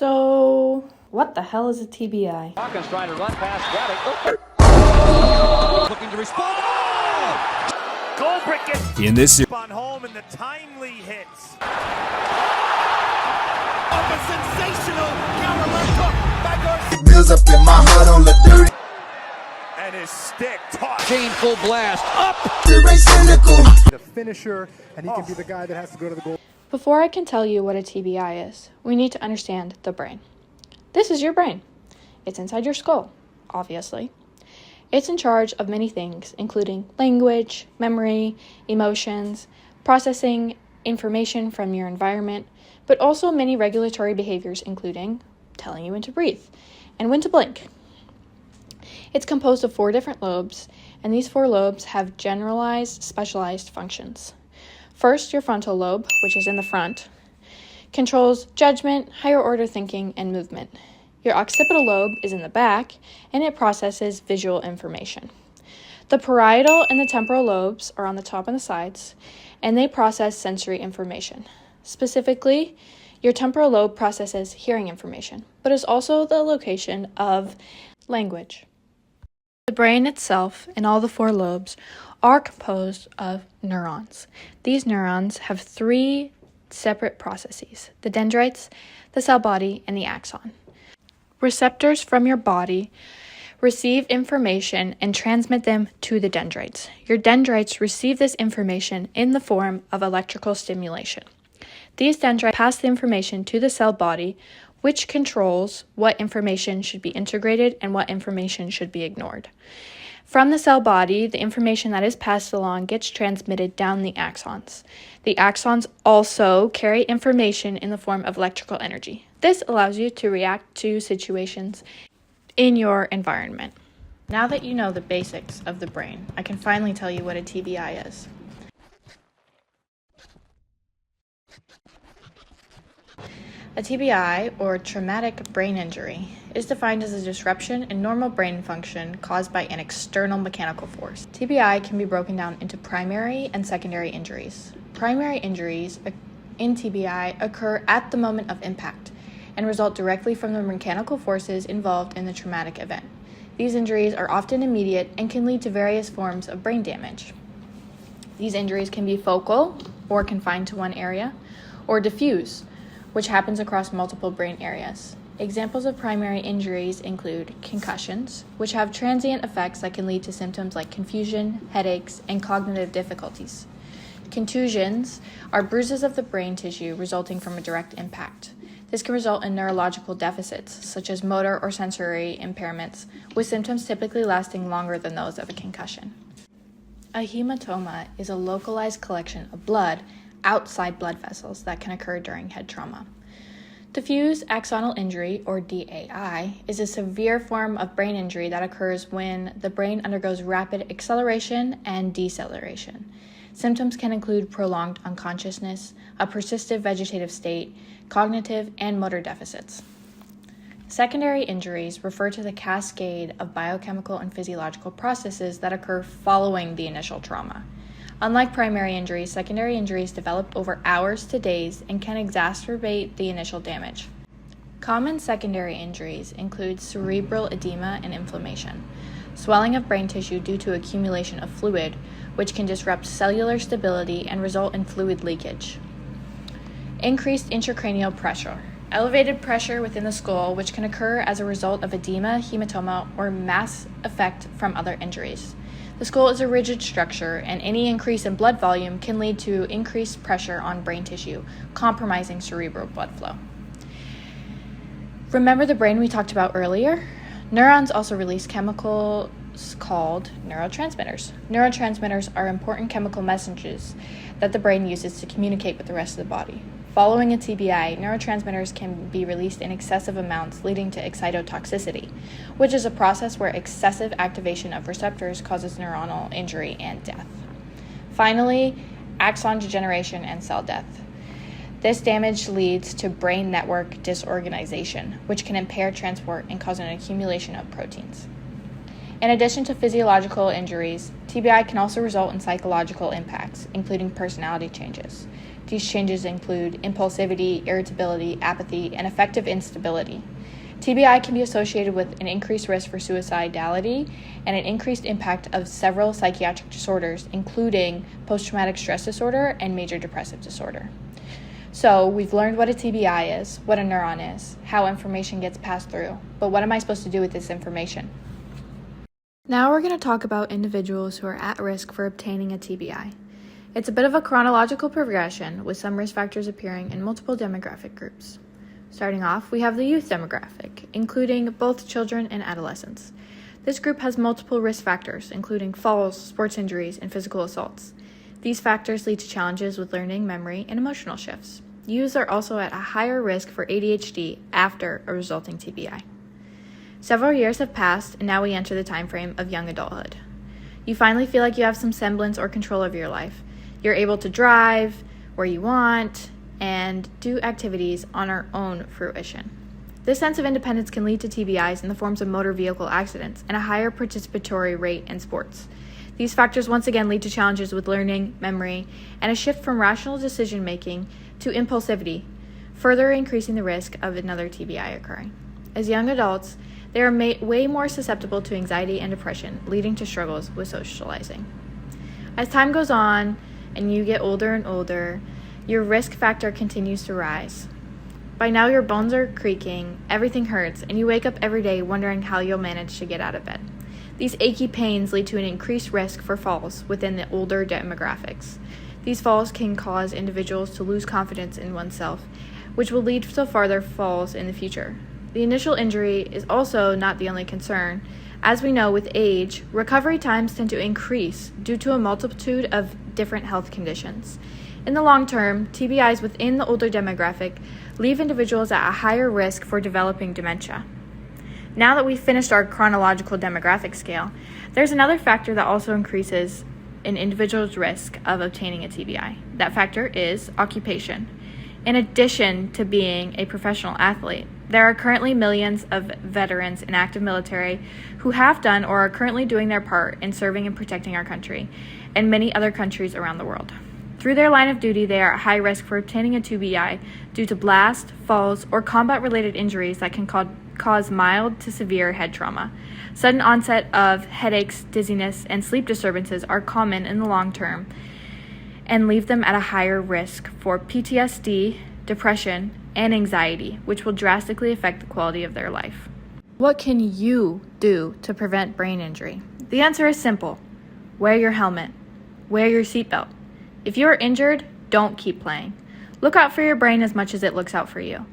So, what the hell is a TBI? Hawkins trying to run past Braddock. Looking to respond. Goldbrick gets In this on home and the timely hits. Of a sensational counter left hook by Garcia. Bills up in my heart on the dirty. And his stick tossed. Chain full blast. Up. Cynical. The finisher, and he can be the guy that has to go to the goal. Before I can tell you what a TBI is, we need to understand the brain. This is your brain. It's inside your skull, obviously. It's in charge of many things, including language, memory, emotions, processing information from your environment, but also many regulatory behaviors, including telling you when to breathe and when to blink. It's composed of 4 different lobes, and these 4 lobes have generalized, specialized functions. First, your frontal lobe, which is in the front, controls judgment, higher order thinking, and movement. Your occipital lobe is in the back, and it processes visual information. The parietal and the temporal lobes are on the top and the sides, and they process sensory information. Specifically, your temporal lobe processes hearing information, but is also the location of language. The brain itself and all the 4 lobes are composed of neurons. These neurons have 3 separate processes: the dendrites, the cell body, and the axon. Receptors from your body receive information and transmit them to the dendrites. Your dendrites receive this information in the form of electrical stimulation. These dendrites pass the information to the cell body, which controls what information should be integrated and what information should be ignored. From the cell body, the information that is passed along gets transmitted down the axons. The axons also carry information in the form of electrical energy. This allows you to react to situations in your environment. Now that you know the basics of the brain, I can finally tell you what a TBI is. A TBI, or traumatic brain injury, is defined as a disruption in normal brain function caused by an external mechanical force. TBI can be broken down into primary and secondary injuries. Primary injuries in TBI occur at the moment of impact and result directly from the mechanical forces involved in the traumatic event. These injuries are often immediate and can lead to various forms of brain damage. These injuries can be focal, or confined to one area, or diffuse, which happens across multiple brain areas. Examples of primary injuries include concussions, which have transient effects that can lead to symptoms like confusion, headaches, and cognitive difficulties. Contusions are bruises of the brain tissue resulting from a direct impact. This can result in neurological deficits, such as motor or sensory impairments, with symptoms typically lasting longer than those of a concussion. A hematoma is a localized collection of blood outside blood vessels that can occur during head trauma. Diffuse axonal injury, or DAI, is a severe form of brain injury that occurs when the brain undergoes rapid acceleration and deceleration. Symptoms can include prolonged unconsciousness, a persistent vegetative state, cognitive and motor deficits. Secondary injuries refer to the cascade of biochemical and physiological processes that occur following the initial trauma. Unlike primary injuries, secondary injuries develop over hours to days and can exacerbate the initial damage. Common secondary injuries include cerebral edema and inflammation, swelling of brain tissue due to accumulation of fluid, which can disrupt cellular stability and result in fluid leakage. Increased intracranial pressure, elevated pressure within the skull, which can occur as a result of edema, hematoma, or mass effect from other injuries. The skull is a rigid structure, and any increase in blood volume can lead to increased pressure on brain tissue, compromising cerebral blood flow. Remember the brain we talked about earlier? Neurons also release chemicals called neurotransmitters. Neurotransmitters are important chemical messages that the brain uses to communicate with the rest of the body. Following a TBI, neurotransmitters can be released in excessive amounts, leading to excitotoxicity, which is a process where excessive activation of receptors causes neuronal injury and death. Finally, axon degeneration and cell death. This damage leads to brain network disorganization, which can impair transport and cause an accumulation of proteins. In addition to physiological injuries, TBI can also result in psychological impacts, including personality changes. These changes include impulsivity, irritability, apathy, and affective instability. TBI can be associated with an increased risk for suicidality and an increased impact of several psychiatric disorders, including post-traumatic stress disorder and major depressive disorder. So we've learned what a TBI is, what a neuron is, how information gets passed through, but what am I supposed to do with this information? Now we're going to talk about individuals who are at risk for obtaining a TBI. It's a bit of a chronological progression with some risk factors appearing in multiple demographic groups. Starting off, we have the youth demographic, including both children and adolescents. This group has multiple risk factors, including falls, sports injuries, and physical assaults. These factors lead to challenges with learning, memory, and emotional shifts. Youths are also at a higher risk for ADHD after a resulting TBI. Several years have passed, and now we enter the time frame of young adulthood. You finally feel like you have some semblance or control of your life. You're able to drive where you want and do activities on our own fruition. This sense of independence can lead to TBIs in the forms of motor vehicle accidents and a higher participatory rate in sports. These factors once again lead to challenges with learning, memory, and a shift from rational decision-making to impulsivity, further increasing the risk of another TBI occurring. As young adults, they are way more susceptible to anxiety and depression, leading to struggles with socializing. As time goes on and you get older and older, your risk factor continues to rise. By now, your bones are creaking, everything hurts, and you wake up every day wondering how you'll manage to get out of bed. These achy pains lead to an increased risk for falls within the older demographics. These falls can cause individuals to lose confidence in oneself, which will lead to farther falls in the future. The initial injury is also not the only concern. As we know, with age, recovery times tend to increase due to a multitude of different health conditions. In the long term, TBIs within the older demographic leave individuals at a higher risk for developing dementia. Now that we've finished our chronological demographic scale, there's another factor that also increases an individual's risk of obtaining a TBI. That factor is occupation. In addition to being a professional athlete, there are currently millions of veterans in active military who have done or are currently doing their part in serving and protecting our country and many other countries around the world. Through their line of duty, they are at high risk for obtaining a TBI due to blast, falls, or combat-related injuries that can cause mild to severe head trauma. Sudden onset of headaches, dizziness, and sleep disturbances are common in the long term and leave them at a higher risk for PTSD, depression, and anxiety, which will drastically affect the quality of their life. What can you do to prevent brain injury? The answer is simple. Wear your helmet. Wear your seatbelt. If you are injured, don't keep playing. Look out for your brain as much as it looks out for you.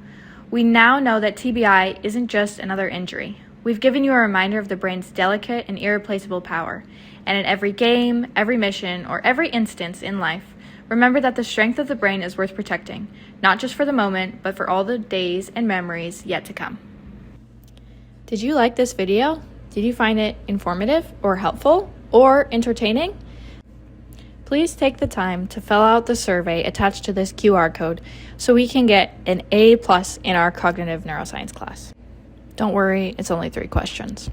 We now know that TBI isn't just another injury. We've given you a reminder of the brain's delicate and irreplaceable power. And in every game, every mission, or every instance in life, remember that the strength of the brain is worth protecting, not just for the moment, but for all the days and memories yet to come. Did you like this video? Did you find it informative or helpful or entertaining? Please take the time to fill out the survey attached to this QR code so we can get an A+ in our Cognitive Neuroscience class. Don't worry, it's only 3 questions.